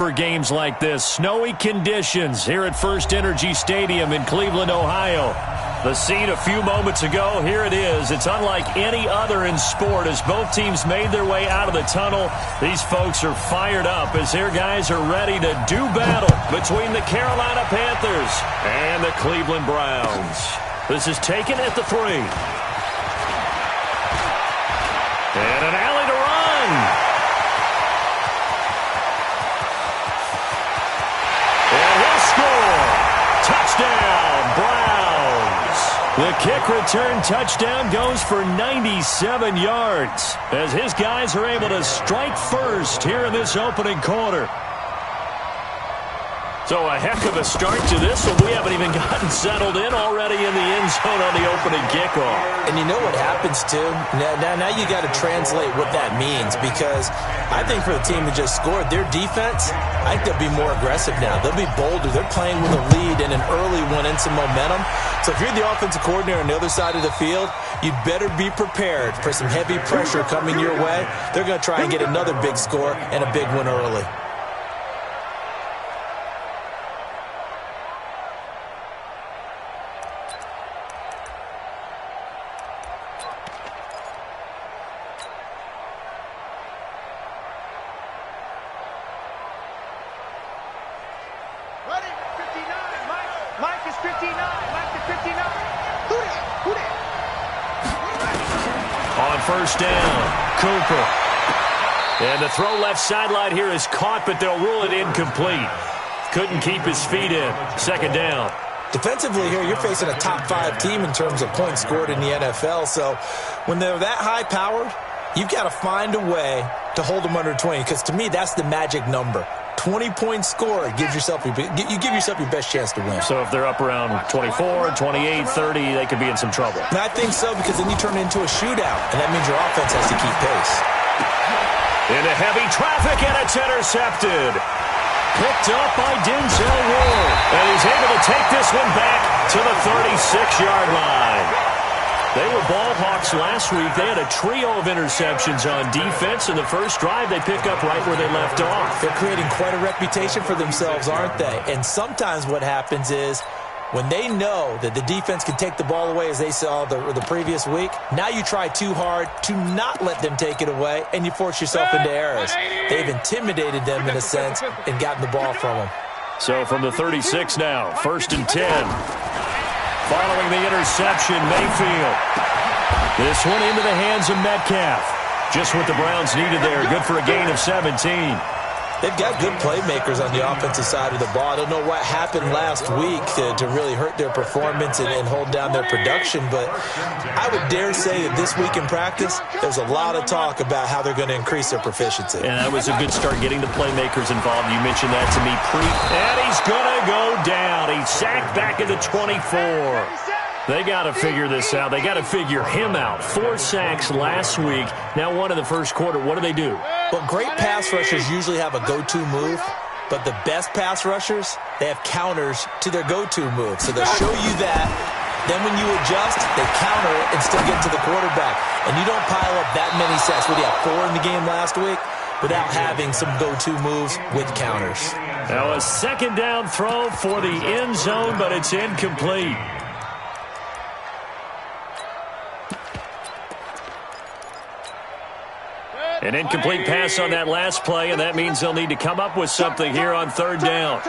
For games like this, snowy conditions here at First Energy Stadium in Cleveland, Ohio. The scene a few moments ago, here it is. It's unlike any other in sport as both teams made their way out of the tunnel. These folks are fired up as their guys are ready to do battle between the Carolina Panthers and the Cleveland Browns. This is taken at the 3. And an alley to run. Touchdown, Browns. The kick return touchdown goes for 97 yards as his guys are able to strike first here in this opening quarter. So a heck of a start to this one. We haven't even gotten settled in already in the end zone on the opening kickoff. And you know what happens, too? Now you got to translate what that means, because I think for the team that just scored, their defense, I think they'll be more aggressive now. They'll be bolder. They're playing with a lead and an early one and some momentum. So if you're the offensive coordinator on the other side of the field, you'd better be prepared for some heavy pressure coming your way. They're going to try and get another big score and a big one early. First down, Cooper. And the throw left sideline here is caught, but they'll rule it incomplete. Couldn't keep his feet in. Second down. Defensively here, you're facing a top 5 team in terms of points scored in the NFL. So when they're that high-powered, you've got to find a way to hold them under 20, because to me, that's the magic number. 20-point score, you give yourself your best chance to win. So if they're up around 24, 28, 30, they could be in some trouble. And I think so, because then you turn it into a shootout, and that means your offense has to keep pace. Into heavy traffic, and it's intercepted. Picked up by Denzel Ward. And he's able to take this one back to the 36-yard line. They were ball hawks last week. They had a trio of interceptions on defense. In the first drive, they pick up right where they left off. They're creating quite a reputation for themselves, aren't they? And sometimes what happens is when they know that the defense can take the ball away, as they saw the previous week, now you try too hard to not let them take it away, and you force yourself into errors. They've intimidated them in a sense and gotten the ball from them. So from the 36 now, 1st and 10. Following the interception, Mayfield. This one into the hands of Metcalf. Just what the Browns needed there. Good for a gain of 17. They've got good playmakers on the offensive side of the ball. I don't know what happened last week to really hurt their performance and hold down their production, but I would dare say that this week in practice, there's a lot of talk about how they're going to increase their proficiency. And that was a good start, getting the playmakers involved. You mentioned that to me and he's going to go down. He's sacked back at the 24. They got to figure this out. They got to figure him out. 4 sacks last week. Now one in the first quarter. What do? Well, great pass rushers usually have a go-to move, but the best pass rushers, they have counters to their go-to move. So they'll show you that. Then when you adjust, they counter it and still get to the quarterback. And you don't pile up that many sacks. What do you have, 4 in the game last week? Without having some go-to moves with counters. Now a second down throw for the end zone, but it's incomplete. An incomplete pass on that last play, and that means they'll need to come up with something here on 3rd down.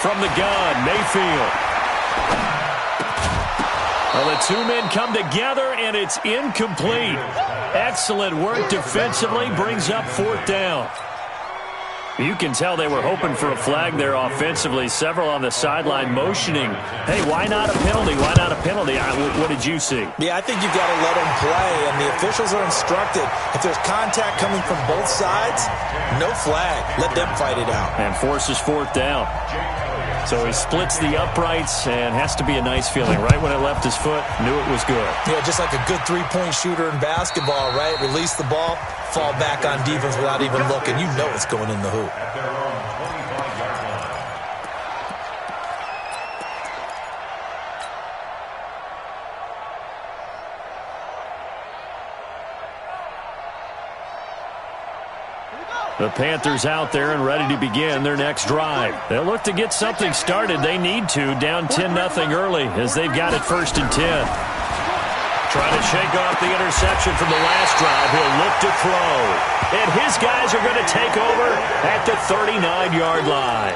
From the gun, Mayfield. Well, the 2 men come together, and it's incomplete. Excellent work defensively, brings up 4th down. You can tell they were hoping for a flag there offensively. Several on the sideline motioning. Hey, why not a penalty? Why not a penalty? What did you see? Yeah, I think you've got to let them play, and the officials are instructed. If there's contact coming from both sides, no flag. Let them fight it out. And forces 4th down. So he splits the uprights, and has to be a nice feeling. Right when it left his foot, knew it was good. Yeah, just like a good three-point shooter in basketball, right? Release the ball, fall back on defense without even looking. You know it's going in the hoop. The Panthers out there and ready to begin their next drive. They'll look to get something started. They need to, down 10-0 early as they've got it 1st and 10. Trying to shake off the interception from the last drive. He'll look to throw. And his guys are going to take over at the 39-yard line.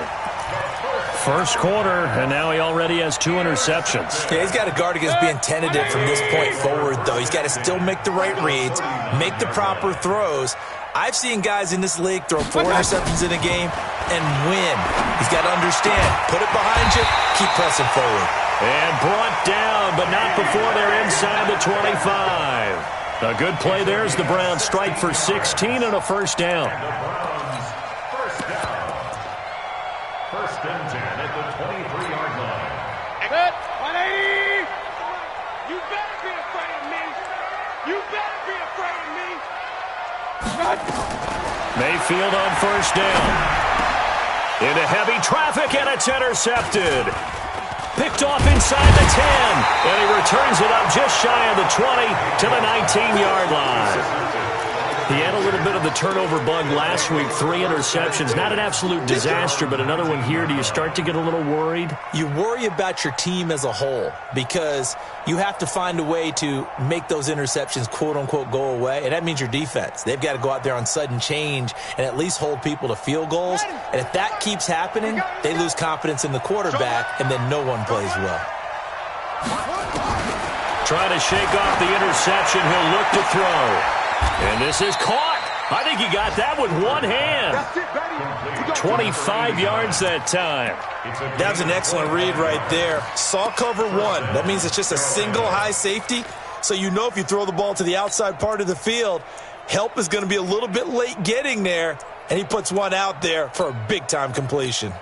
First quarter, and now he already has 2 interceptions. Yeah, he's got to guard against being tentative from this point forward, though. He's got to still make the right reads, make the proper throws. I've seen guys in this league throw 4 interceptions in a game and win. He's got to understand, put it behind you, keep pressing forward. And brought down, but not before they're inside the 25. A good play there as the Browns strike for 16 and a first down. First and 10 at the 23-yard line. 180! You better be afraid of me! You better be afraid of me! Mayfield on first down. Into heavy traffic, and it's intercepted. Picked off inside the 10, and he returns it up just shy of the 20 to the 19-yard line. He had a little bit of the turnover bug last week, 3 interceptions. Not an absolute disaster, but another one here. Do you start to get a little worried? You worry about your team as a whole because you have to find a way to make those interceptions, quote-unquote, go away, and that means your defense. They've got to go out there on sudden change and at least hold people to field goals, and if that keeps happening, they lose confidence in the quarterback, and then no one plays well. Trying to shake off the interception. He'll look to throw. And this is caught. I think he got that with one hand. 25 yards that time. That was an excellent read right there. Saw cover 1. That means it's just a single high safety. So you know if you throw the ball to the outside part of the field, help is going to be a little bit late getting there. And he puts one out there for a big-time completion.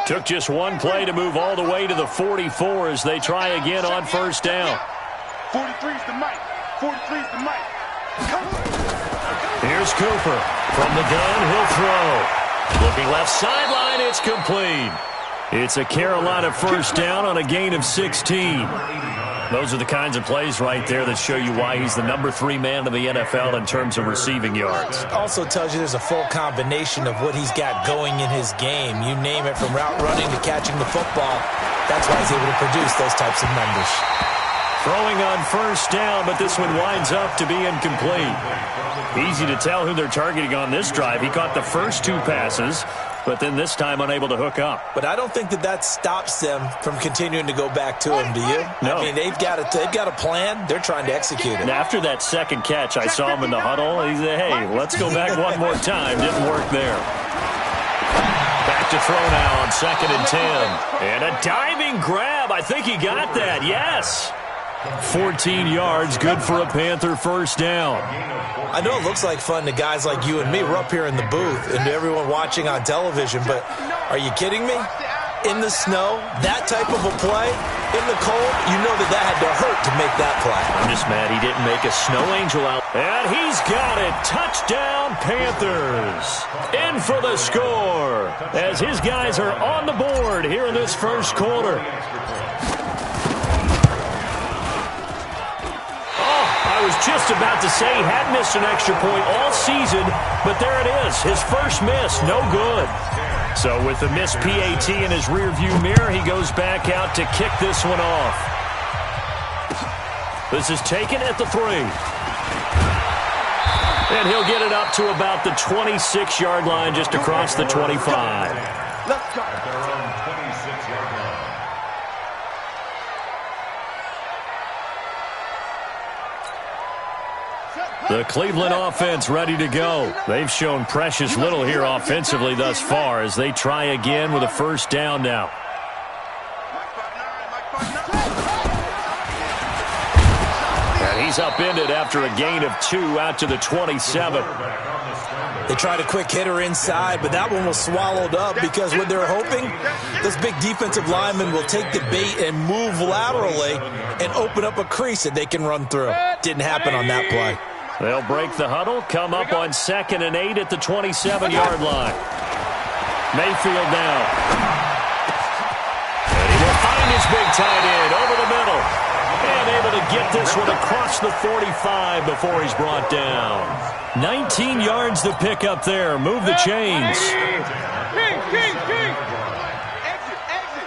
Took just one play to move all the way to the 44 as they try again on first down. 43's the mic. 43's the mic. Here's Cooper. From the gun, he'll throw. Looking left sideline, it's complete. It's a Carolina first down on a gain of 16. Those are the kinds of plays right there that show you why he's the number 3 man in the NFL in terms of receiving yards. Also tells you there's a full combination of what he's got going in his game. You name it, from route running to catching the football. That's why he's able to produce those types of numbers. Throwing on first down, but this one winds up to be incomplete. Easy to tell who they're targeting on this drive. He caught the first 2 passes, but then this time unable to hook up. But I don't think that stops them from continuing to go back to him, do you? No. I mean, they've got a plan. They're trying to execute it. And after that second catch, I saw him in the huddle. He said, hey, let's go back one more time. Didn't work there. Back to throw now on 2nd and 10. And a diving grab. I think he got that. Yes. 14 yards, good for a Panther first down. I know it looks like fun to guys like you and me. We're up here in the booth and to everyone watching on television, but are you kidding me? In the snow, that type of a play, in the cold, you know that had to hurt to make that play. I'm just mad he didn't make a snow angel out. And he's got it. Touchdown, Panthers. In for the score as his guys are on the board here in this first quarter. I was just about to say he had missed an extra point all season, but there it is. His first miss, no good. So with the missed PAT in his rearview mirror, he goes back out to kick this one off. This is taken at the 3. And he'll get it up to about the 26-yard line, just across the 25. Let's go. The Cleveland offense ready to go. They've shown precious little here offensively thus far as they try again with a first down now. And he's upended after a gain of 2 out to the 27. They tried a quick hitter inside, but that one was swallowed up because what they're hoping, those big defensive linemen will take the bait and move laterally and open up a crease that they can run through. Didn't happen on that play. They'll break the huddle, come up on 2nd and 8 at the 27-yard line. Mayfield now. And he will find his his big tight end over the middle. And able to get this one across the 45 before he's brought down. 19 yards to pick up there. Move the chains. King. Exit.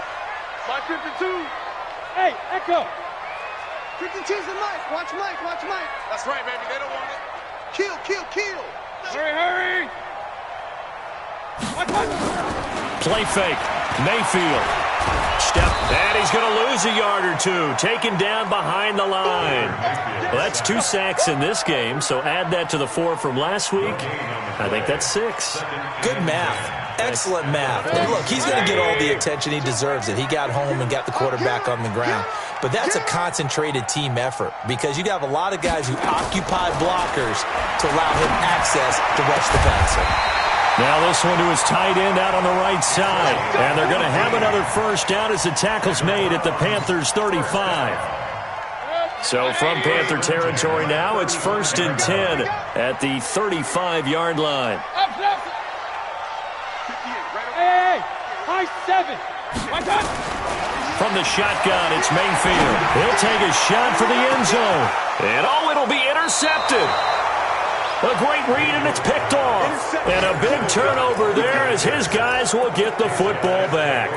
My 52. Hey, Echo. 52's the mic. Watch Mike. That's right, baby. They don't want it. Kill. Hurry. Watch. Play fake. Mayfield. Step. And he's going to lose a yard or two. Taken down behind the line. Well, that's 2 sacks in this game, so add that to the 4 from last week. I think that's 6. Good math. Excellent math. And look, he's going to get all the attention he deserves. He got home and got the quarterback on the ground. But that's a concentrated team effort because you have a lot of guys who occupy blockers to allow him access to rush the passer. Now this one to his tight end out on the right side. And they're going to have another first down as the tackle's made at the Panthers' 35. So from Panther territory now, it's 1st and 10 at the 35-yard line. Hey, high 7. From the shotgun, it's Mayfield. He'll take a shot for the end zone. And it'll be intercepted. A great read, and it's picked off. And a big turnover there as his guys will get the football back.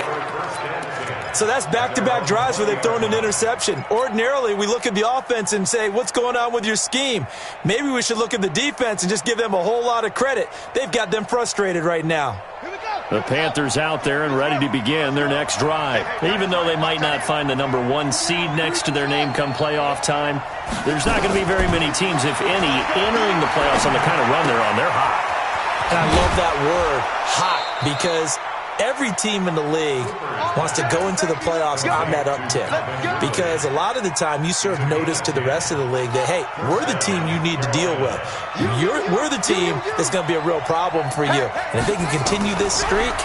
So that's back-to-back drives where they've thrown an interception. Ordinarily, we look at the offense and say, what's going on with your scheme? Maybe we should look at the defense and just give them a whole lot of credit. They've got them frustrated right now. The Panthers out there and ready to begin their next drive. Even though they might not find the number 1 seed next to their name come playoff time, there's not going to be very many teams, if any, entering the playoffs on the kind of run they're on. They're hot. And I love that word, hot, because every team in the league wants to go into the playoffs on that uptick because a lot of the time you serve notice to the rest of the league that, hey, we're the team you need to deal with. We're the team that's going to be a real problem for you. And if they can continue this streak,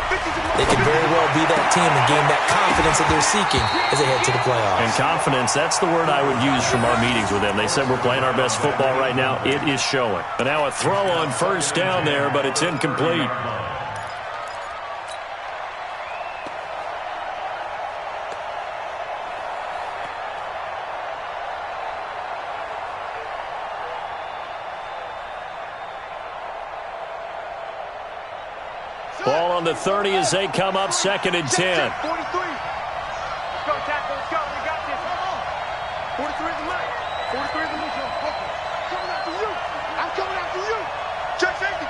they can very well be that team and gain that confidence that they're seeking as they head to the playoffs. And confidence, that's the word I would use from our meetings with them. They said we're playing our best football right now. It is showing. But now a throw on first down there, but it's incomplete. Ball on the 30 as they come up 2nd and 10. 43. Let's go, tackle. Let's go. We got this. 43 is the mic. 43 is the mic. Coming after you. I'm coming after you. Check safety.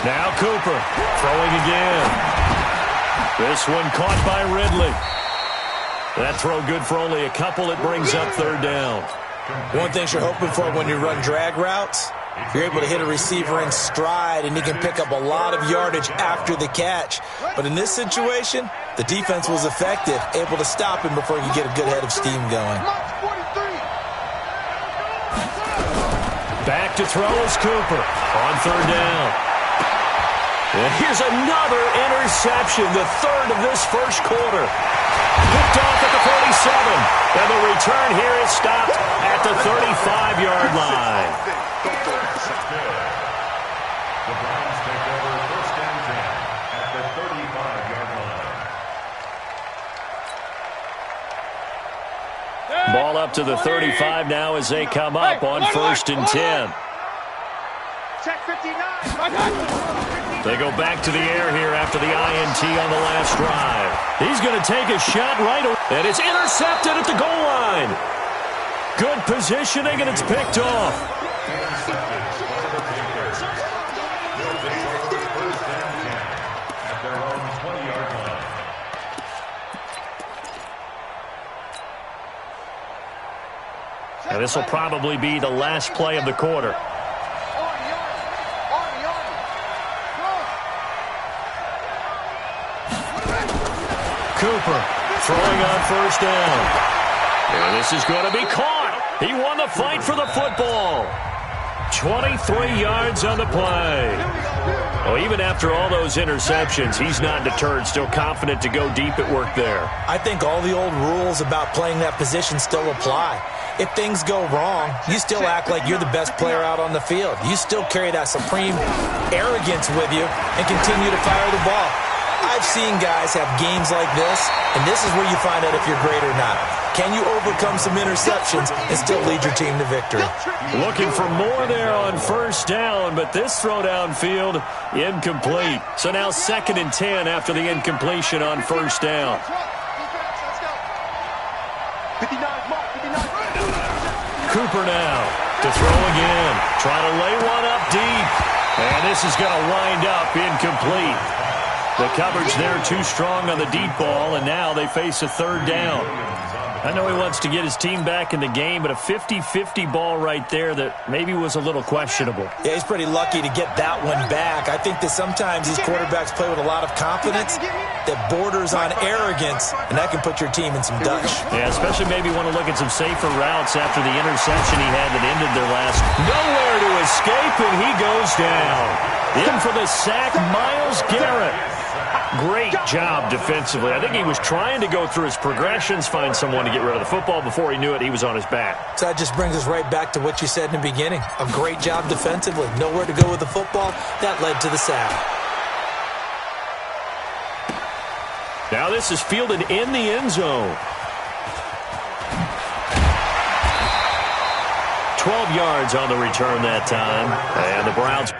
Now Cooper throwing again. This one caught by Ridley. That throw good for only a couple. It brings up 3rd down. One thing you're hoping for when you run drag routes, you're able to hit a receiver in stride, and he can pick up a lot of yardage after the catch. But in this situation, the defense was effective, able to stop him before he could get a good head of steam going. Back to throw is Cooper on 3rd down. And here's another interception, the 3rd of this first quarter. Picked off at the 47. And the return here is stopped at the 35-yard line. The Browns take over 1st and 10 at the 35-yard line. Ball up to the 35 now as they come up on 1st and 10. Check 59. They go back to the air here after the INT on the last drive. He's going to take a shot right away, and it's intercepted at the goal line. Good positioning, and it's picked off. And this will probably be the last play of the quarter. Cooper throwing on 1st down. And this is going to be caught. He won the fight for the football. 23 yards on the play. Well, even after all those interceptions, he's not deterred, still confident to go deep at work there. I think all the old rules about playing that position still apply. If things go wrong, you still act like you're the best player out on the field. You still carry that supreme arrogance with you and continue to fire the ball. I I've seen guys have games like this, and this is where you find out if you're great or not. Can you overcome some interceptions and still lead your team to victory? Looking for more there on first down, but this throw downfield incomplete. So now 2nd and 10 after the incompletion on first down. Cooper now to throw again. Try to lay one up deep. And this is going to wind up incomplete. The coverage there too strong on the deep ball, and now they face a 3rd down. I know he wants to get his team back in the game, but a 50-50 ball right there that maybe was a little questionable. Yeah, he's pretty lucky to get that one back. I think that sometimes these quarterbacks play with a lot of confidence that borders on arrogance, and that can put your team in some dutch. Yeah, especially maybe want to look at some safer routes after the interception he had that ended their last. Nowhere to escape, and he goes down. In for the sack, Myles Garrett. Great job defensively. I think he was trying to go through his progressions, find someone to get rid of the football. Before he knew it, he was on his back. So that just brings us right back to what you said in the beginning. A great job defensively. Nowhere to go with the football. That led to the sack. Now this is fielded in the end zone. 12 yards on the return that time. And the Browns...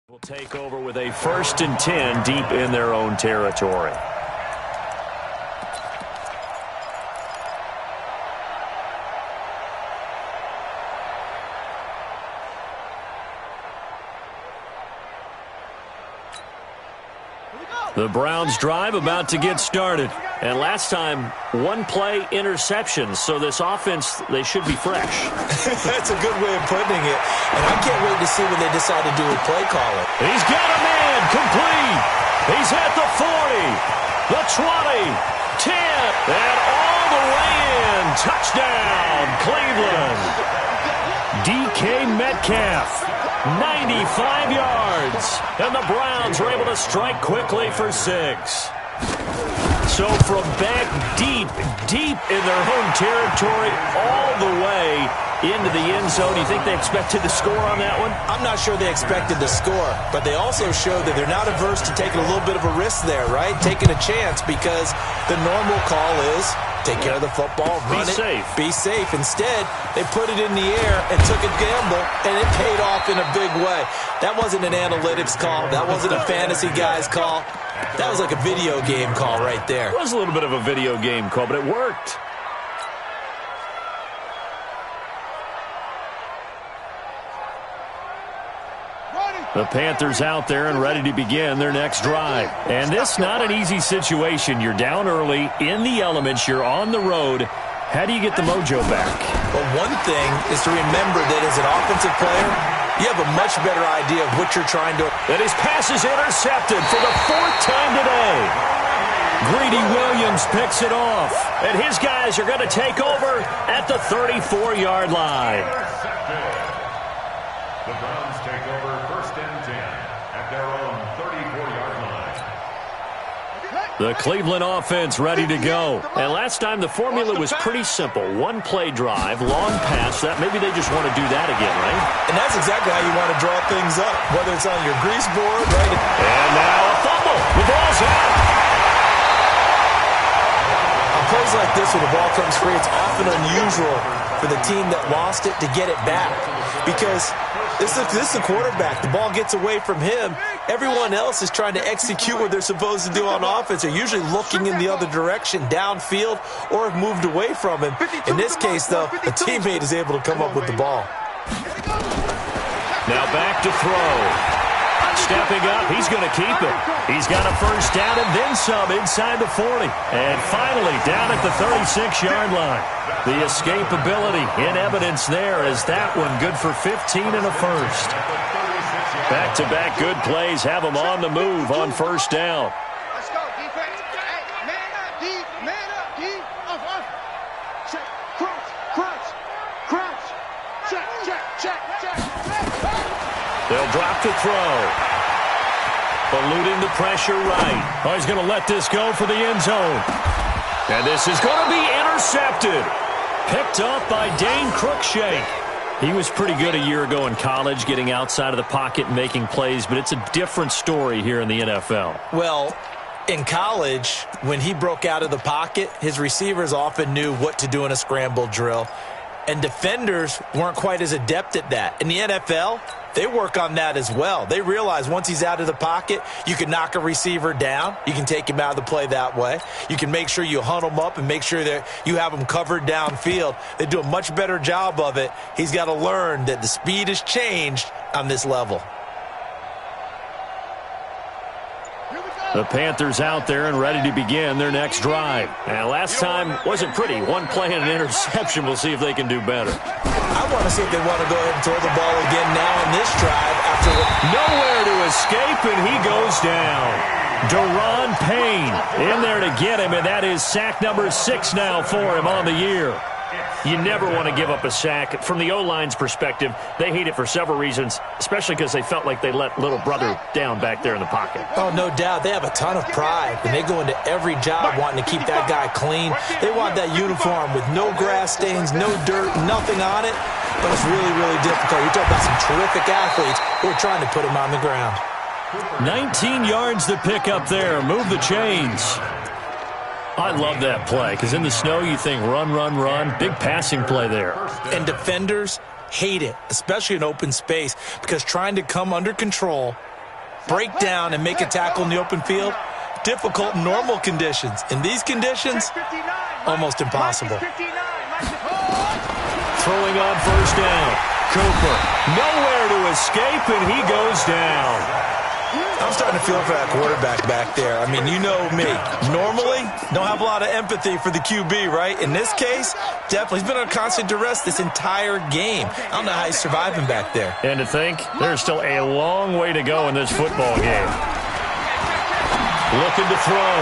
will take over with a 1st and 10 deep in their own territory. The Browns drive about to get started. And last time, 1-play interceptions. So this offense, they should be fresh. That's a good way of putting it. And I can't wait to see what they decide to do with play calling. He's got a man complete. He's at the 40, the 20, 10, and all the way in. Touchdown, Cleveland. DK Metcalf. 95 yards. And the Browns are able to strike quickly for 6. So from back deep in their home territory, all the way into the end zone. Do you think they expected to score on that one? I'm not sure they expected to score, but they also showed that they're not averse to taking a little bit of a risk there, right? Taking a chance, because the normal call is take care of the football, run it, be safe. Instead, they put it in the air and took a gamble, and it paid off in a big way. That wasn't an analytics call. That wasn't a fantasy guy's call. That was like a video game call right there. It was a little bit of a video game call, but it worked. The Panthers out there and ready to begin their next drive. And this not an easy situation. You're down early, in the elements, you're on the road. How do you get the mojo back? Well, one thing is to remember that as an offensive player, you have a much better idea of what you're trying to... And his pass is intercepted for the 4th time today. Greedy Williams picks it off. And his guys are going to take over at the 34-yard line. The Browns take over 1st and 10 at their own 34-yard line. The Cleveland offense ready to go. And last time the formula was pretty simple. 1-play drive, long pass. That maybe they just want to do that again, right? And that's exactly how you want to draw things up, whether it's on your grease board, right? And now a fumble. The ball's out. On plays like this when the ball comes free, it's often unusual for the team that lost it to get it back, because this is the quarterback. The ball gets away from him. Everyone else is trying to execute what they're supposed to do on offense. They're usually looking in the other direction, downfield, or have moved away from him. In this case, though, a teammate is able to come up with the ball. Now back to throw. Stepping up, he's going to keep it. He's got a 1st down and then some inside the 40. And finally, down at the 36-yard line. The escapability in evidence there as that one good for 15 and a 1st. Back-to-back good plays have them on the move on 1st down. Let's go, defense. Hey, man up, D. Man up, D. Up. Check, crunch. Check. They'll drop to throw. Eluding the pressure right. Oh, he's going to let this go for the end zone. And this is going to be intercepted. Picked up by Dane Cruikshank. He was pretty good a year ago in college, getting outside of the pocket and making plays, but it's a different story here in the NFL. Well, in college, when he broke out of the pocket, his receivers often knew what to do in a scramble drill, and defenders weren't quite as adept at that. In the NFL, they work on that as well. They realize once he's out of the pocket, you can knock a receiver down. You can take him out of the play that way. You can make sure you hunt him up and make sure that you have him covered downfield. They do a much better job of it. He's got to learn that the speed has changed on this level. The Panthers out there and ready to begin their next drive. And last time wasn't pretty. One play and an interception. We'll see if they can do better. I want to see if they want to go ahead and throw the ball again now on this drive. Nowhere to escape, and he goes down. Deron Payne in there to get him, and that is sack number 6 now for him on the year. You never want to give up a sack. From the O-line's perspective, they hate it for several reasons, especially because they felt like they let little brother down back there in the pocket. Oh, no doubt. They have a ton of pride, and they go into every job wanting to keep that guy clean. They want that uniform with no grass stains, no dirt, nothing on it. But it's really, really difficult. You're talking about some terrific athletes who are trying to put him on the ground. 19 yards to pick up there. Move the chains. I love that play because in the snow you think run, run, run. Big passing play there. And defenders hate it, especially in open space, because trying to come under control, break down, and make a tackle in the open field, difficult in normal conditions. In these conditions, almost impossible. Throwing on first down. Cooper, nowhere to escape, and he goes down. I'm starting to feel for that quarterback back there. I mean, you know me. Normally, don't have a lot of empathy for the QB, right? In this case, definitely. He's been on constant duress this entire game. I don't know how he's surviving back there. And to think, there's still a long way to go in this football game. Looking to throw.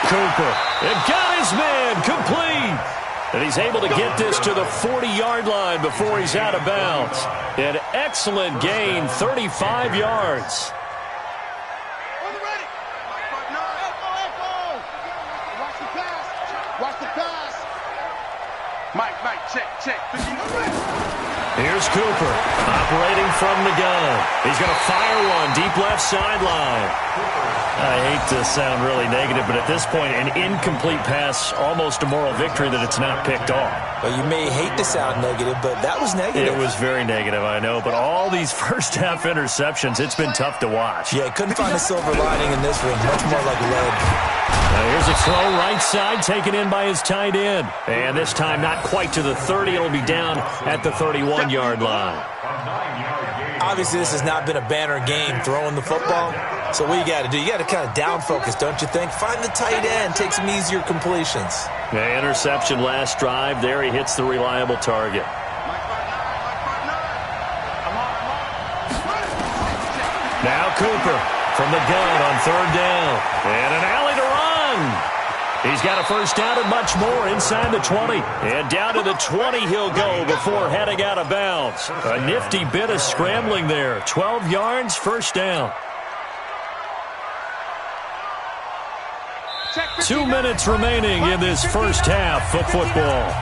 Cooper. And got his man complete. And he's able to get this to the 40-yard line before he's out of bounds. An excellent gain, 35 yards. Mike, check. Here's Cooper, operating from the gun. He's going to fire one, deep left sideline. I hate to sound really negative, but at this point, an incomplete pass, almost a moral victory that it's not picked off. Well, you may hate to sound negative, but that was negative. It was very negative, I know, but all these first-half interceptions, it's been tough to watch. Yeah, couldn't find a silver lining in this one. Much more like lead. Here's a throw right side taken in by his tight end. And this time not quite to the 30. It'll be down at the 31-yard line. Obviously, this has not been a banner game throwing the football. So what you got to do, you got to kind of down focus, don't you think? Find the tight end, take some easier completions. The interception last drive. There he hits the reliable target. Now Cooper from the gun on third down. And an alley to run. He's got a first down and much more inside the 20. And down to the 20 he'll go before heading out of bounds. A nifty bit of scrambling there. 12 yards, first down. 2 minutes remaining in this first half of football.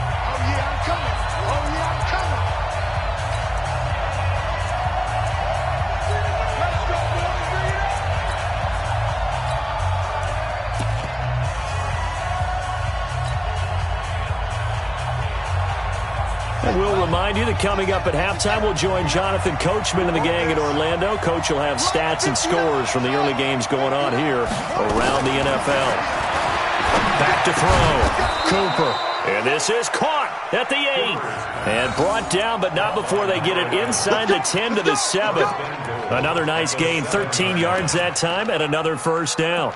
We'll remind you that coming up at halftime, we'll join Jonathan Coachman and the gang in Orlando. Coach will have stats and scores from the early games going on here around the NFL. Back to throw. Cooper. And this is caught at the 8. And brought down, but not before they get it inside the 10 to the 7. Another nice gain, 13 yards that time, and another first down.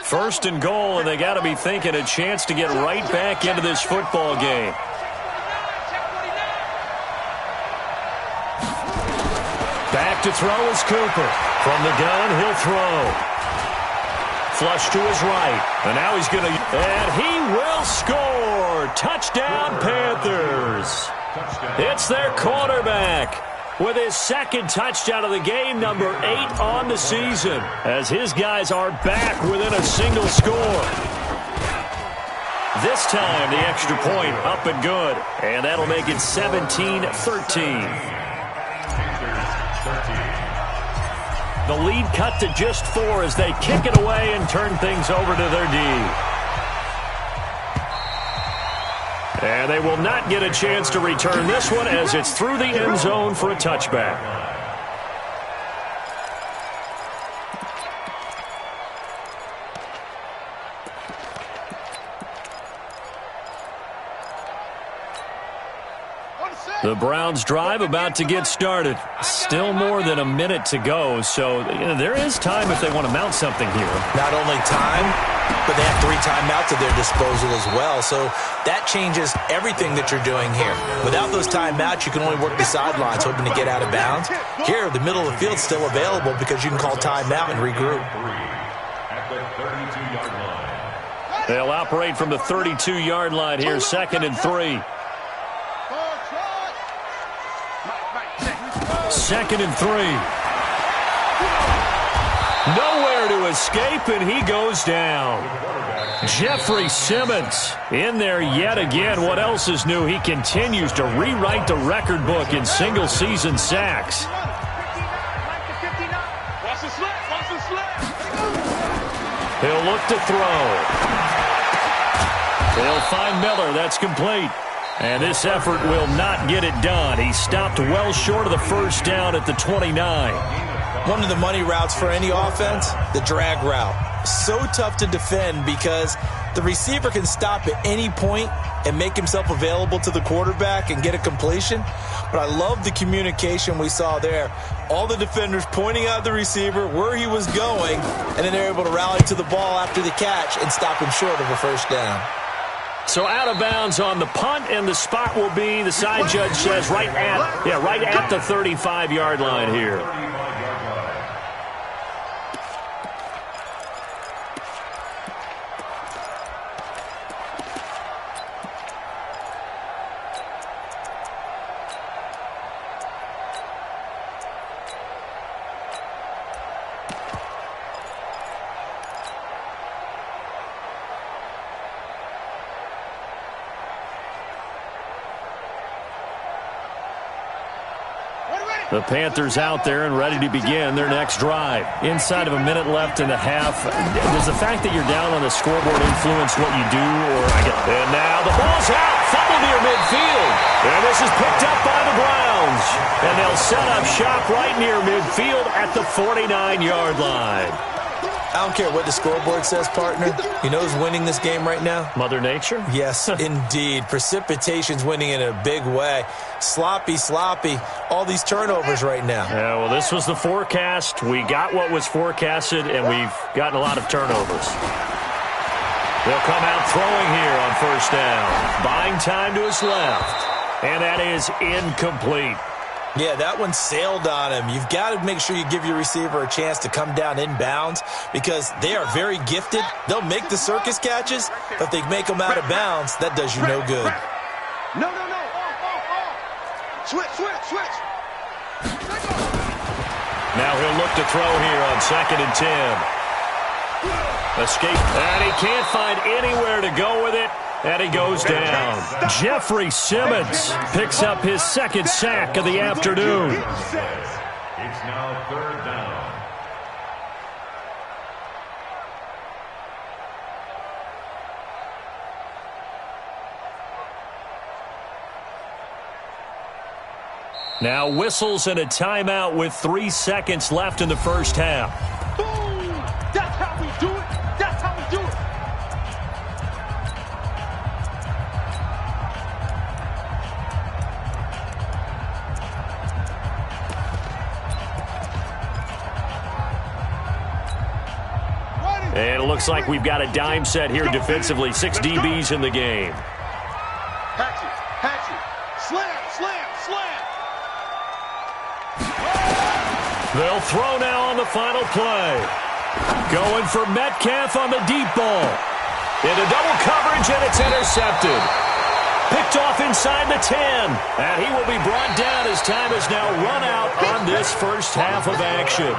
First and goal, and they got to be thinking a chance to get right back into this football game. Back to throw is Cooper. From the gun, he'll throw. Flush to his right. And now he's going to... And he will score! Touchdown, Panthers! It's their quarterback with his second touchdown of the game, number 8 on the season, as his guys are back within a single score. This time, the extra point up and good, and that'll make it 17-13. The lead cut to just 4 as they kick it away and turn things over to their D. And they will not get a chance to return this one as it's through the end zone for a touchback. The Browns drive about to get started. Still more than a minute to go, so there is time if they want to mount something here. Not only time, but they have 3 timeouts at their disposal as well, so that changes everything that you're doing here. Without those timeouts, you can only work the sidelines hoping to get out of bounds. Here, the middle of the field's still available because you can call timeout and regroup. They'll operate from the 32-yard line here, 2nd and 3. 2nd and 3. Nowhere to escape, and he goes down. Jeffrey Simmons in there yet again. What else is new? He continues to rewrite the record book in single-season sacks. He'll look to throw. He'll find Miller. That's complete. And this effort will not get it done. He stopped well short of the first down at the 29. One of the money routes for any offense, the drag route. So tough to defend because the receiver can stop at any point and make himself available to the quarterback and get a completion. But I love the communication we saw there. All the defenders pointing out the receiver, where he was going, and then they're able to rally to the ball after the catch and stop him short of a first down. So out of bounds on the punt, and the spot will be, the side judge says, right at the 35-yard line here. The Panthers out there and ready to begin their next drive. Inside of a minute left in the half. Does the fact that you're down on the scoreboard influence what you do? And now the ball's out. Fumble near midfield. And this is picked up by the Browns. And they'll set up shop right near midfield at the 49-yard line. I don't care what the scoreboard says, partner. You know who's winning this game right now? Mother Nature? Yes, indeed. Precipitation's winning in a big way. Sloppy. All these turnovers right now. Yeah, well, this was the forecast. We got what was forecasted, and we've gotten a lot of turnovers. They'll come out throwing here on first down. Buying time to his left. And that is incomplete. Yeah, that one sailed on him. You've got to make sure you give your receiver a chance to come down inbounds because they are very gifted. They'll make the circus catches, but if they make them out of bounds, that does you no good. No. Switch. Now he'll look to throw here on 2nd and 10. Escape, and he can't find anywhere to go with it. And he goes down. Jeffrey Simmons picks up his second sack of the afternoon. It's now 3rd down. Now whistles and a timeout with 3 seconds left in the first half. Boom! That's how we do it. And it looks like we've got a dime set here defensively. 6 DBs in the game. Hatchet. Slam. They'll throw now on the final play. Going for Metcalf on the deep ball. Into double coverage, and it's intercepted. Picked off inside the 10. And he will be brought down as time has now run out on this first half of action.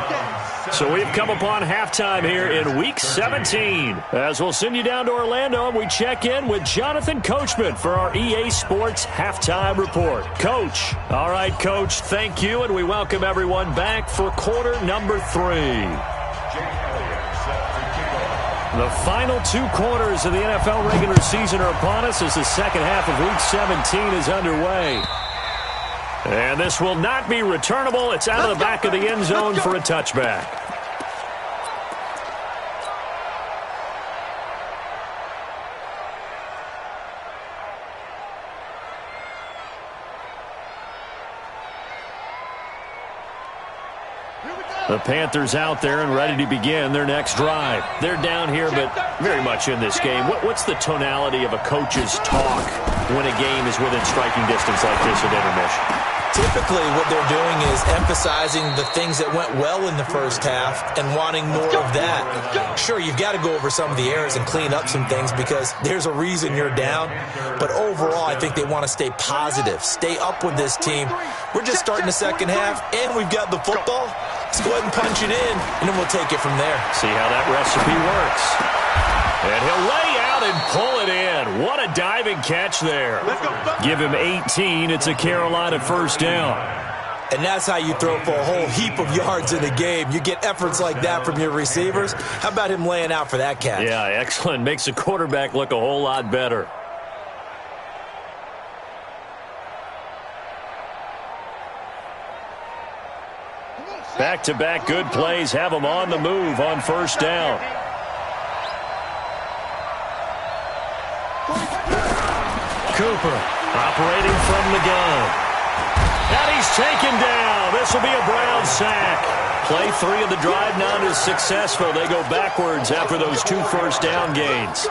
So we've come upon halftime here in Week 17. As we'll send you down to Orlando, and we check in with Jonathan Coachman for our EA Sports Halftime Report. Coach. All right, Coach, thank you, and we welcome everyone back for quarter number 3. The final 2 quarters of the NFL regular season are upon us as the second half of Week 17 is underway. And this will not be returnable. It's out of the back of the end zone for a touchback. The Panthers out there and ready to begin their next drive. They're down here, but very much in this game. What's the tonality of a coach's talk when a game is within striking distance like this at intermission? Typically, what they're doing is emphasizing the things that went well in the first half and wanting more of that. Sure, you've got to go over some of the errors and clean up some things because there's a reason you're down. But overall, I think they want to stay positive, stay up with this team. We're just starting the second half, and we've got the football. Let's go ahead and punch it in, and then we'll take it from there. See how that recipe works. And he'll lay out and pull it in. What a diving catch there. Give him 18. It's a Carolina first down. And that's how you throw for a whole heap of yards in a game. You get efforts like that from your receivers. How about him laying out for that catch? Yeah, excellent. Makes the quarterback look a whole lot better. Back-to-back good plays have them on the move on first down. Cooper operating from the gun. And he's taken down. This will be a Brown sack. Play 3 of the drive not as successful. They go backwards after those 2 first down gains.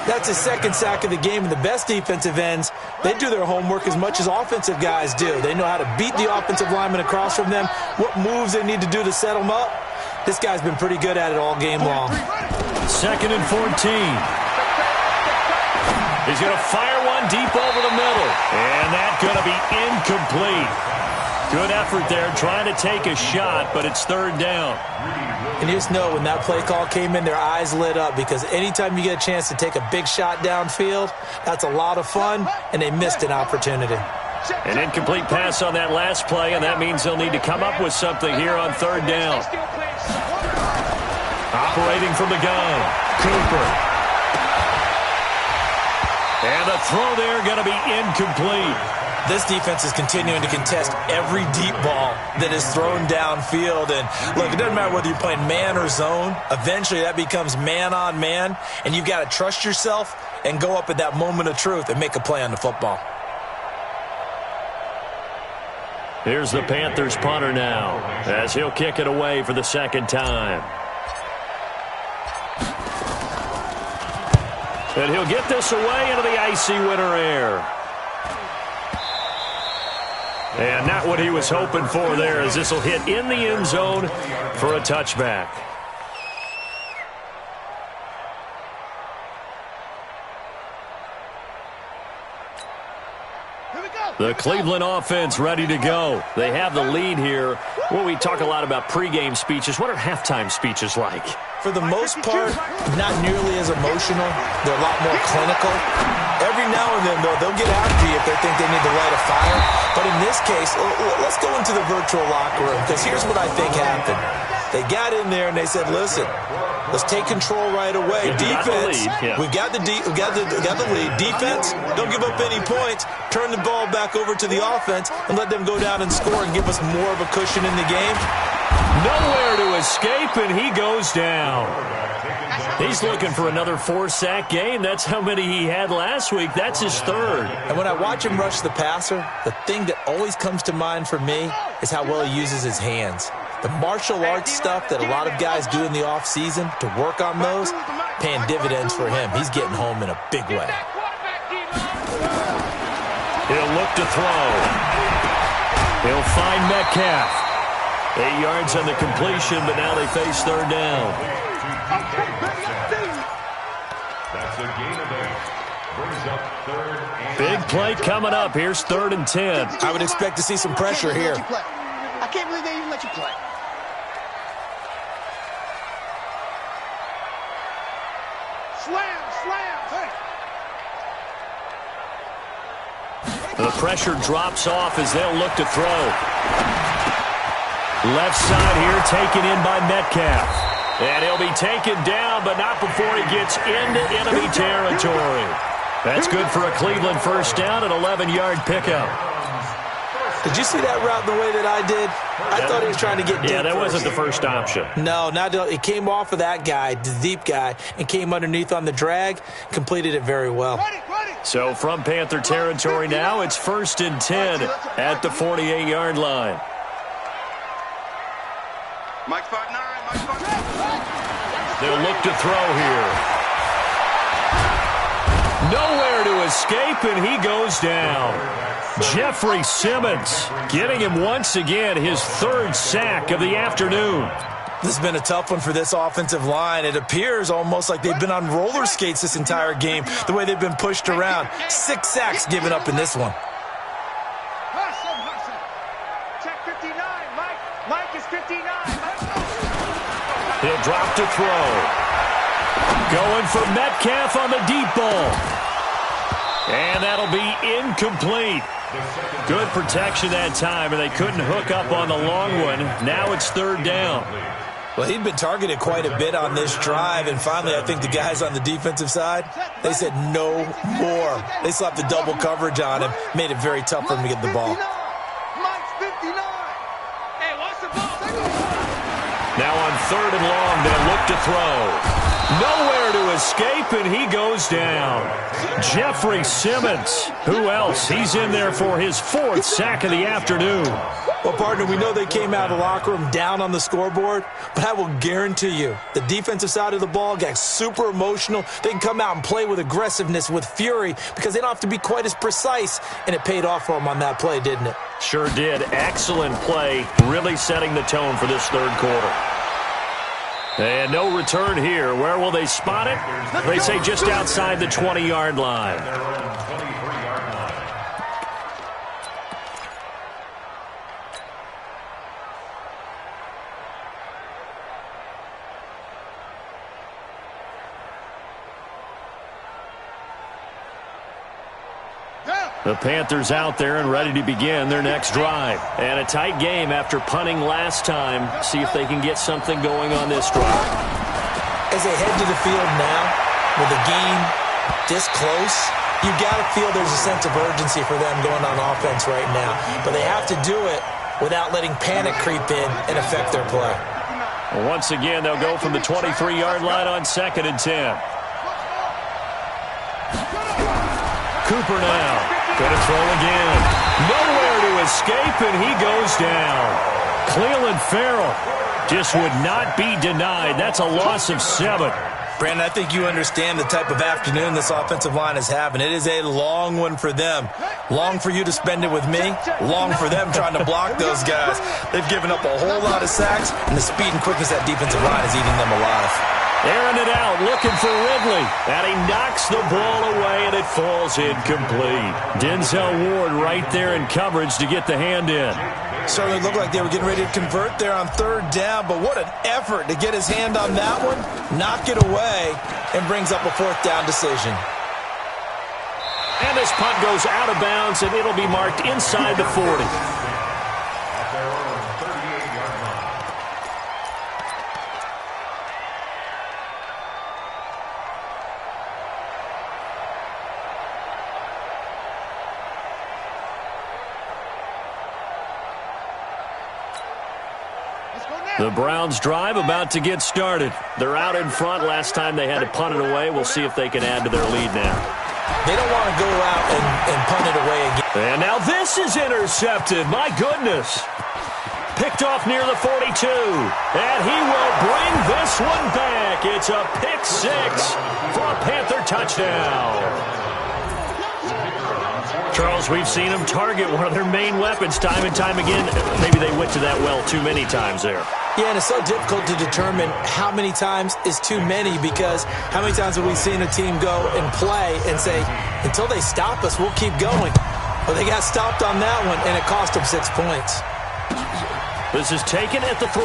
That's his second sack of the game, and the best defensive ends, they do their homework as much as offensive guys do. They know how to beat the offensive lineman across from them, what moves they need to do to set them up. This guy's been pretty good at it all game long. 2nd and 14. He's going to fire one deep over the middle, and that's going to be incomplete. Good effort there, trying to take a shot, but it's 3rd down. And you just know when that play call came in, their eyes lit up because anytime you get a chance to take a big shot downfield, that's a lot of fun, and they missed an opportunity. An incomplete pass on that last play, and that means they'll need to come up with something here on 3rd down. Operating from the gun, Cooper. And the throw there going to be incomplete. This defense is continuing to contest every deep ball that is thrown downfield. And, look, it doesn't matter whether you're playing man or zone. Eventually, that becomes man-on-man, and you've got to trust yourself and go up at that moment of truth and make a play on the football. Here's the Panthers punter now as he'll kick it away for the 2nd time. And he'll get this away into the icy winter air. And not what he was hoping for there, as this will hit in the end zone for a touchback. The Cleveland offense ready to go. They have the lead here. Well, we talk a lot about pregame speeches. What are halftime speeches like? For the most part, not nearly as emotional. They're a lot more clinical. Every now and then, though, they'll get after you if they think they need to light a fire. But in this case, let's go into the virtual locker room, because here's what I think happened. They got in there and they said, listen, let's take control right away. Defense, we've got the lead. Defense, don't give up any points. Turn the ball back over to the offense and let them go down and score and give us more of a cushion in the game. Nowhere to escape, and he goes down. He's looking for another 4-sack game. That's how many he had last week. That's his 3rd. And when I watch him rush the passer, the thing that always comes to mind for me is how well he uses his hands. The martial arts stuff that a lot of guys do in the offseason to work on those, paying dividends for him. He's getting home in a big way. He'll look to throw. He'll find Metcalf. 8 yards on the completion, but now they face 3rd down. That's a gain of 8. Brings up third and Big play coming up. Here's 3rd and 10. I would expect to see some pressure here. I can't believe they even let you play. Slam, slam, hey. The pressure drops off as they'll look to throw. Left side here taken in by Metcalf. And he'll be taken down, but not before he gets into enemy territory. That's good for a Cleveland first down, an 11-yard pickup. Did you see that route the way that I did? I thought he was trying to get deep. Yeah, that first. wasn't the first option. No, it came off of that guy, the deep guy, and came underneath on the drag, completed it very well. So from Panther territory now, it's 1st and 10 at the 48-yard line. Mike 5'9", Mike 5'9". They'll look to throw here. Nowhere to escape, and he goes down. Jeffrey Simmons getting him once again his 3rd sack of the afternoon. This has been a tough one for this offensive line. It appears almost like they've been on roller skates this entire game, the way they've been pushed around. 6 sacks given up in this one. Check 59, Mike. Mike is 59. He'll drop to throw. Going for Metcalf on the deep ball. And that'll be incomplete. Good protection that time, and they couldn't hook up on the long one. Now it's 3rd down. Well, he'd been targeted quite a bit on this drive, and finally I think the guys on the defensive side, they said no more. They slapped the double coverage on him, made it very tough for him to get the ball. Mike's 59. Hey, watch the ball. Now on 3rd and long, they'll look to throw. Nowhere to escape, and he goes down. Jeffrey Simmons. Who else? He's in there for his 4th sack of the afternoon. Well, partner, we know they came out of the locker room down on the scoreboard, but I will guarantee you the defensive side of the ball got super emotional. They can come out and play with aggressiveness, with fury, because they don't have to be quite as precise, and it paid off for them on that play, didn't it? Sure did. Excellent play, really setting the tone for this 3rd quarter. And no return here. Where will they spot it? They say just outside the 20-yard line. The Panthers out there and ready to begin their next drive. And a tight game after punting last time. See if they can get something going on this drive. As they head to the field now, with the game this close, you got to feel there's a sense of urgency for them going on offense right now. But they have to do it without letting panic creep in and affect their play. Well, once again, they'll go from the 23-yard line on 2nd and 10. Cooper now. Going to throw again. Nowhere to escape, and he goes down. Clelin Ferrell just would not be denied. That's a loss of 7. Brandon, I think you understand the type of afternoon this offensive line is having. It is a long one for them. Long for you to spend it with me. Long for them trying to block those guys. They've given up a whole lot of sacks, and the speed and quickness of that defensive line is eating them alive. Airing it out, looking for Ridley. And he knocks the ball away, and it falls incomplete. Denzel Ward right there in coverage to get the hand in. Certainly looked like they were getting ready to convert there on 3rd down, but what an effort to get his hand on that one, knock it away, and brings up a 4th down decision. And this punt goes out of bounds, and it'll be marked inside the 40. The Browns drive about to get started. They're out in front. Last time they had to punt it away. We'll see if they can add to their lead now. They don't want to go out and punt it away again. And now this is intercepted. My goodness. Picked off near the 42. And he will bring this one back. It's a pick 6 for a Panther touchdown. Charles, we've seen them target one of their main weapons time and time again. Maybe they went to that well too many times there. Yeah, and it's so difficult to determine how many times is too many, because how many times have we seen a team go and play and say, until they stop us, we'll keep going. Well, they got stopped on that one, and it cost them 6 points. This is taken at the 3.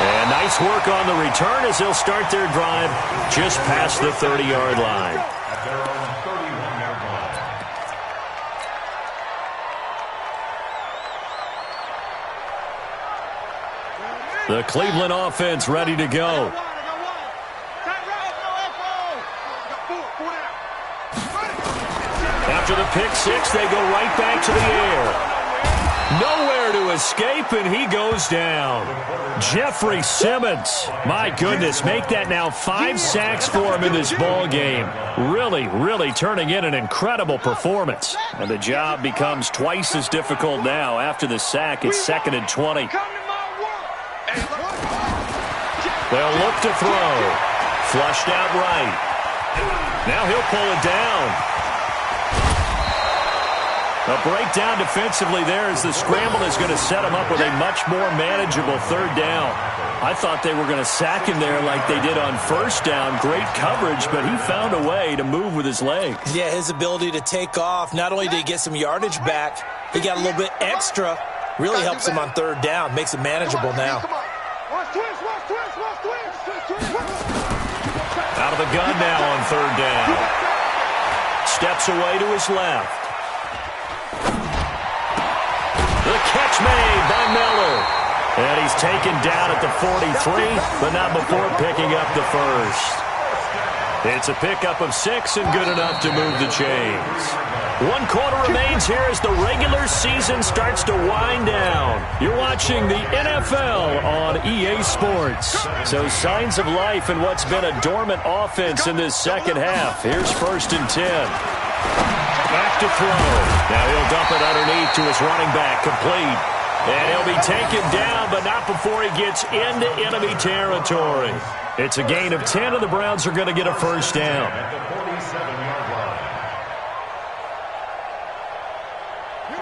And nice work on the return as they'll start their drive just past the 30-yard line. At their own 31-yard line. The Cleveland offense ready to go. After the pick six, they go right back to the air. Nowhere to escape, and he goes down. Jeffrey Simmons, my goodness, make that now 5 sacks for him in this ball game. Really turning in an incredible performance. And the job becomes twice as difficult now. After the sack, it's 2nd and 20. They'll look to throw. Flushed out right. Now he'll pull it down. A breakdown defensively there as the scramble is going to set him up with a much more manageable 3rd down. I thought they were going to sack him there like they did on 1st down. Great coverage, but he found a way to move with his legs. Yeah, his ability to take off, not only did he get some yardage back, he got a little bit extra. Really helps him on 3rd down, makes it manageable now. Out of the gun now on 3rd down. Steps away to his left. The catch made by Miller. And he's taken down at the 43, but not before picking up the first. It's a pickup of 6 and good enough to move the chains. 1 quarter remains here as the regular season starts to wind down. You're watching the NFL on EA Sports. So signs of life in what's been a dormant offense in this second half. Here's 1st and 10. Back to throw. Now he'll dump it underneath to his running back, complete. And he'll be taken down, but not before he gets into enemy territory. It's a gain of 10, and the Browns are going to get a 1st down. At the 47-yard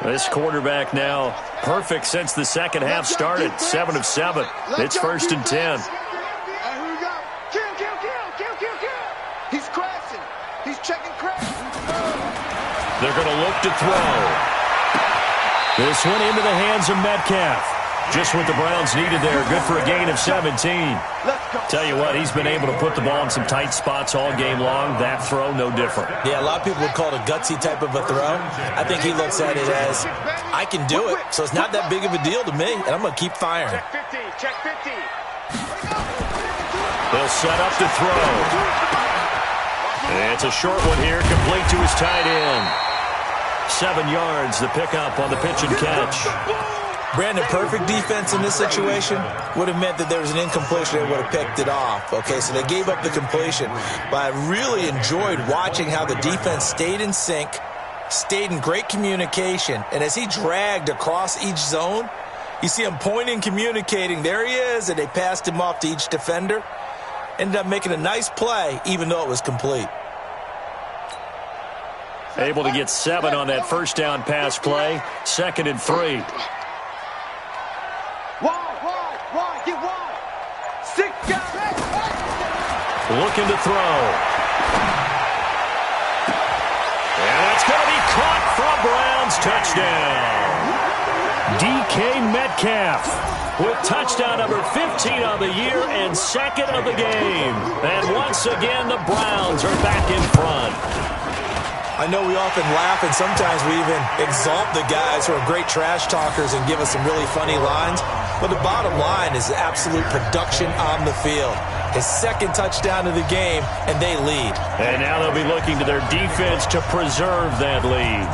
line. This quarterback now perfect since the second half started. 7 of 7. It's 1st and 10. He's crashing. He's checking crash. They're going to look to throw. This one into the hands of Metcalf. Just what the Browns needed there. Good for a gain of 17. Tell you what, he's been able to put the ball in some tight spots all game long. That throw, no different. Yeah, a lot of people would call it a gutsy type of a throw. I think he looks at it as, I can do it, so it's not that big of a deal to me, and I'm going to keep firing. Check 50. They'll set up to throw. It's a short one here, complete to his tight end. 7 yards, the pickup on the pitch and catch. Brandon, perfect defense in this situation would have meant that there was an incompletion. They would have picked it off. Okay, so they gave up the completion. But I really enjoyed watching how the defense stayed in sync, stayed in great communication. And as he dragged across each zone, you see him pointing, communicating. There he is, and they passed him off to each defender. Ended up making a nice play, even though it was complete. Able to get 7 on that 1st down pass play. 2nd and 3. Wide, get wide. 6 guys. Looking to throw. And that's going to be caught for a Browns touchdown. DK Metcalf with touchdown number 15 of the year and 2nd of the game. And once again, the Browns are back in front. I know we often laugh, and sometimes we even exalt the guys who are great trash talkers and give us some really funny lines. But the bottom line is absolute production on the field. His 2nd touchdown of the game, and they lead. And now they'll be looking to their defense to preserve that lead.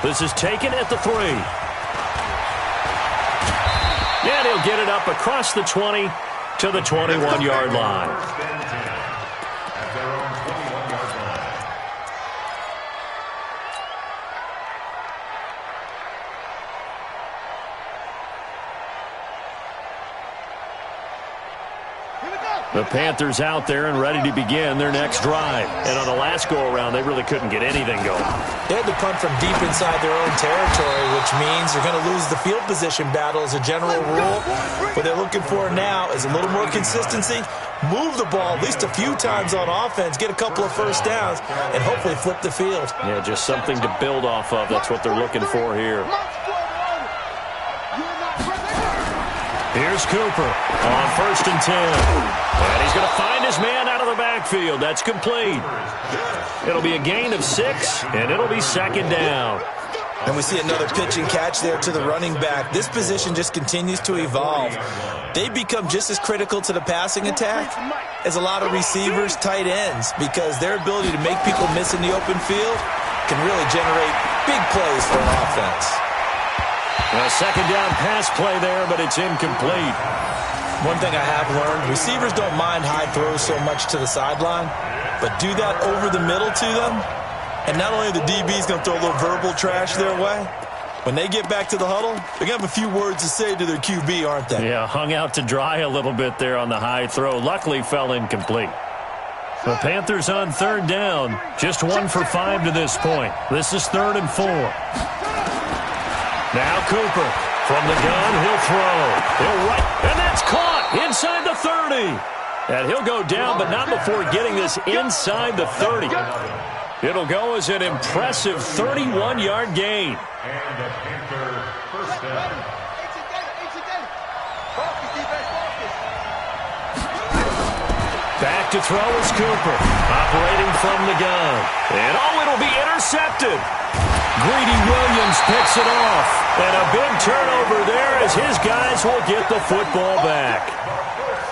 This is taken at the 3. And he'll get it up across the 20 to the 21-yard line. At their own 21-yard line. The Panthers out there and ready to begin their next drive. And on the last go-around, they really couldn't get anything going. They had to punt from deep inside their own territory, which means they're going to lose the field position battle as a general rule. What they're looking for now is a little more consistency, move the ball at least a few times on offense, get a couple of first downs, and hopefully flip the field. Yeah, just something to build off of. That's what they're looking for here. Here's Cooper on 1st and 10. And he's going to find his man out of the backfield. That's complete. It'll be a gain of 6, and it'll be 2nd down. And we see another pitch and catch there to the running back. This position just continues to evolve. They become just as critical to the passing attack as a lot of receivers, tight ends, because their ability to make people miss in the open field can really generate big plays for an offense. A 2nd down pass play there, but it's incomplete. One thing I have learned, receivers don't mind high throws so much to the sideline, but do that over the middle to them, and not only are the DBs going to throw a little verbal trash their way, when they get back to the huddle, they're going to have a few words to say to their QB, aren't they? Yeah, hung out to dry a little bit there on the high throw. Luckily fell incomplete. The Panthers on 3rd down, just 1 for 5 to this point. This is 3rd and 4. Now Cooper from the gun, he'll throw. He'll right, and that's caught inside the 30. And he'll go down, but not before getting this inside the 30. It'll go as an impressive 31-yard gain. And the Panther first down. Back to throw is Cooper, operating from the gun. And it'll be intercepted. Greedy Williams picks it off. And a big turnover there as his guys will get the football back.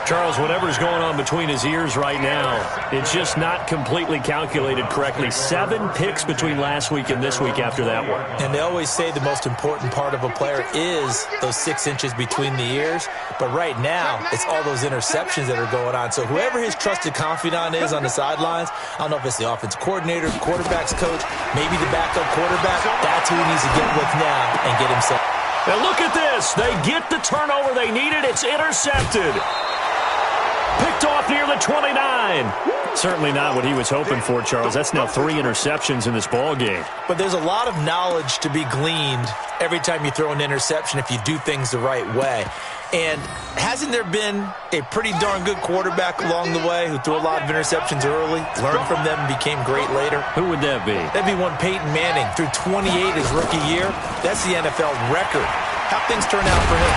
Charles, whatever's going on between his ears right now, it's just not completely calculated correctly. 7 picks between last week and this week after that one. And they always say the most important part of a player is those 6 inches between the ears. But right now, it's all those interceptions that are going on. So whoever his trusted confidant is on the sidelines, I don't know if it's the offensive coordinator, the quarterback's coach, maybe the backup quarterback, that's who he needs to get with now and get himself. And look at this. They get the turnover they needed. It's intercepted. Picked off near the 29. Certainly not what he was hoping for, Charles. That's now 3 interceptions in this ball game. But there's a lot of knowledge to be gleaned every time you throw an interception if you do things the right way. And hasn't there been a pretty darn good quarterback along the way who threw a lot of interceptions early, learned from them, and became great later? Who would that be? That'd be one Peyton Manning. Threw 28 his rookie year. That's the NFL record. How things turn out for him?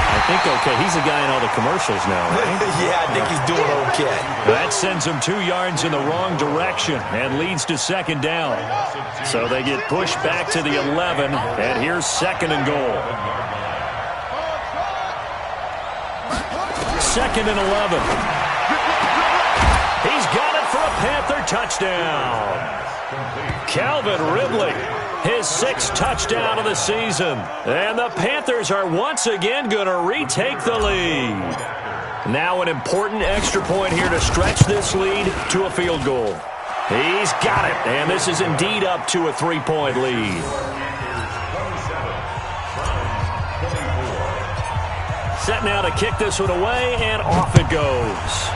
I think okay. He's a guy in all the commercials now, right? Yeah, I think he's doing okay. That sends him 2 yards in the wrong direction and leads to 2nd down. So they get pushed back to the 11, and here's 2nd and goal. 2nd and 11. He's got it for a Panther touchdown. Calvin Ridley, his 6th touchdown of the season. And the Panthers are once again going to retake the lead. Now an important extra point here to stretch this lead to a field goal. He's got it, and this is indeed up to a 3-point lead. Set now to kick this one away, and off it goes.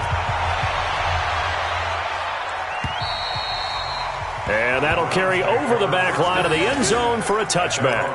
And that'll carry over the back line of the end zone for a touchback.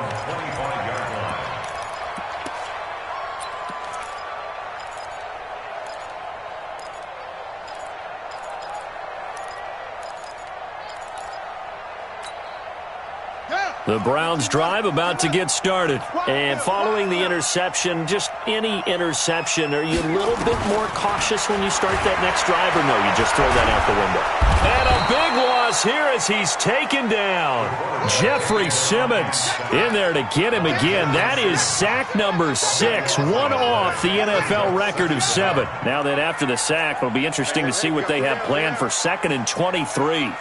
The Browns drive about to get started. And following the interception, just any interception, are you a little bit more cautious when you start that next drive, or no, you just throw that out the window? And a big loss here as he's taken down. Jeffrey Simmons in there to get him again. That is sack number 6, one off the NFL record of 7. Now that after the sack, it'll be interesting to see what they have planned for 2nd and 23.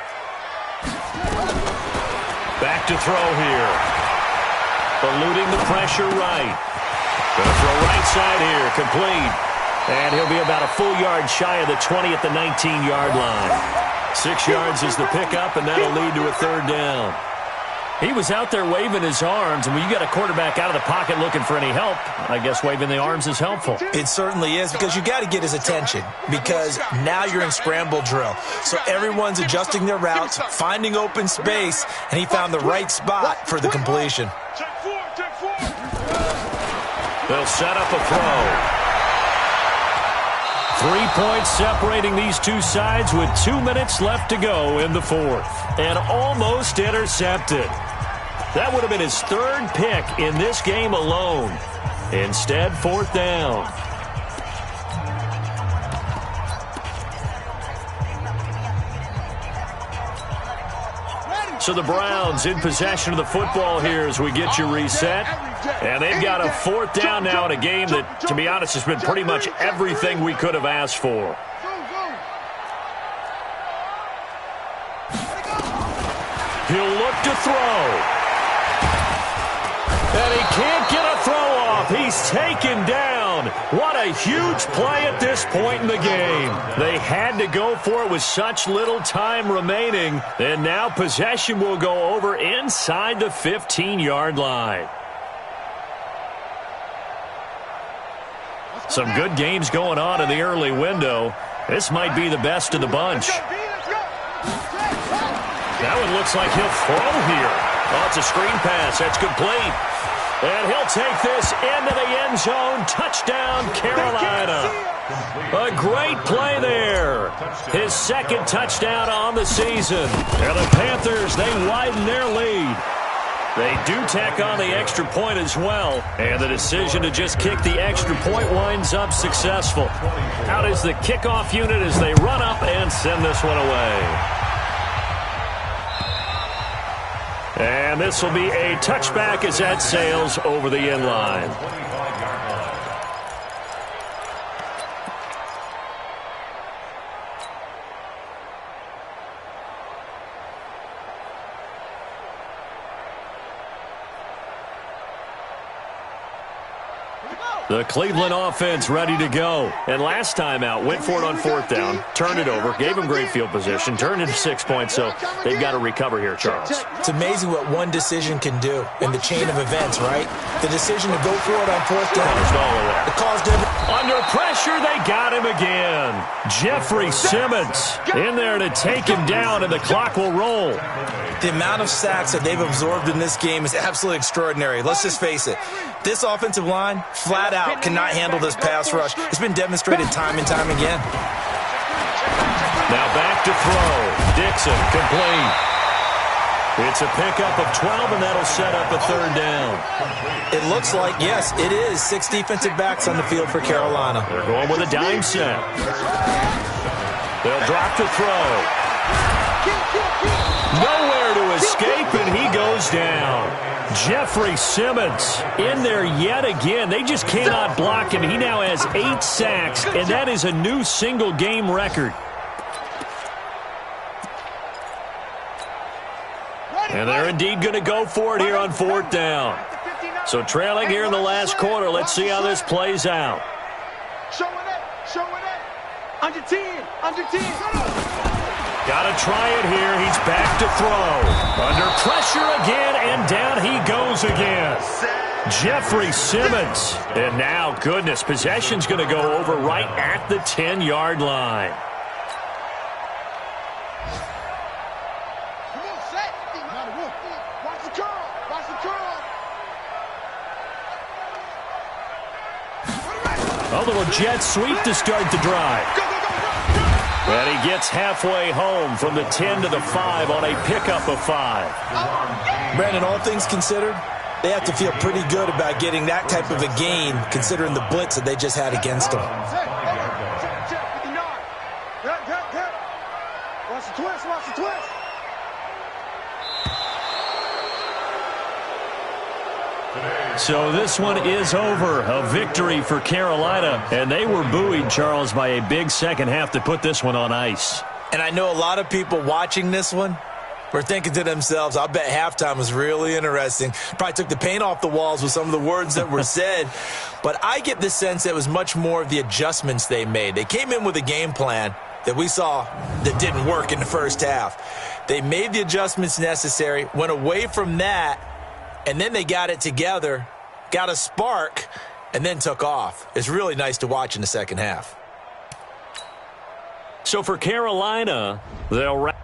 Back to throw here. Eluding the pressure right. Going to throw right side here. Complete. And he'll be about a full yard shy of the 20 at the 19-yard line. 6 yards is the pickup, and that'll lead to a 3rd down. He was out there waving his arms, and when you got a quarterback out of the pocket looking for any help, I guess waving the arms is helpful. It certainly is, because you got to get his attention, because now you're in scramble drill. So everyone's adjusting their routes, finding open space, and he found the right spot for the completion. They'll set up a throw. 3 points separating these two sides with 2 minutes left to go in the fourth. And almost intercepted. That would have been his third pick in this game alone. Instead, fourth down. So the Browns in possession of the football here as we get you reset. And they've got a fourth down now in a game that, to be honest, has been pretty much everything we could have asked for. He'll look to throw. And he can't get a throw off. He's taken down. What a huge play at this point in the game. They had to go for it with such little time remaining. And now possession will go over inside the 15-yard line. Some good games going on in the early window. This might be the best of the bunch. That one looks like he'll throw here. Oh, it's a screen pass. That's complete. And he'll take this into the end zone. Touchdown, Carolina. A great play there. His second touchdown on the season. And the Panthers, they widen their lead. They do tack on the extra point as well. And the decision to just kick the extra point winds up successful. Out is the kickoff unit as they run up and send this one away. And this will be a touchback as that sails over the end line. The Cleveland offense ready to go. And last time out, went for it on fourth down, turned it over, gave him great field position, turned into 6 points, so they've got to recover here, Charles. It's amazing what one decision can do in the chain of events, right? The decision to go for it on fourth down. It caused him. Under pressure, they got him again. Jeffrey Simmons in there to take him down, and the clock will roll. The amount of sacks that they've absorbed in this game is absolutely extraordinary. Let's just face it. This offensive line, flat out, cannot handle this pass rush. It's been demonstrated time and time again. Now back to throw. Dixon, complete. It's a pickup of 12, and that'll set up a third down. It looks like, yes, it is 6 defensive backs on the field for Carolina. They're going with a dime set. They'll drop to throw. Nowhere to escape, and he goes down. Jeffrey Simmons in there yet again. They just cannot block him. He now has 8 sacks, and that is a new single-game record. And they're indeed going to go for it here on fourth down. So trailing here in the last quarter. Let's see how this plays out. Show it. Under 10. Got to try it here. He's back to throw. Under pressure again, and down he goes again. Jeffrey Simmons. And now, goodness, possession's going to go over right at the 10-yard line. A little jet sweep to start the drive. And he gets halfway home from the 10 to the 5 on a pickup of 5. Brandon, all things considered, they have to feel pretty good about getting that type of a gain considering the blitz that they just had against them. Watch the twist. So this one is over. A victory for Carolina. And they were buoyed, Charles, by a big second half to put this one on ice. And I know a lot of people watching this one were thinking to themselves, I'll bet halftime was really interesting. Probably took the paint off the walls with some of the words that were said. But I get the sense that it was much more of the adjustments they made. They came in with a game plan, that we saw that didn't work in the first half. They made the adjustments necessary, went away from that, and then they got it together, got a spark, and then took off. It's really nice to watch in the second half. So for Carolina, they'll wrap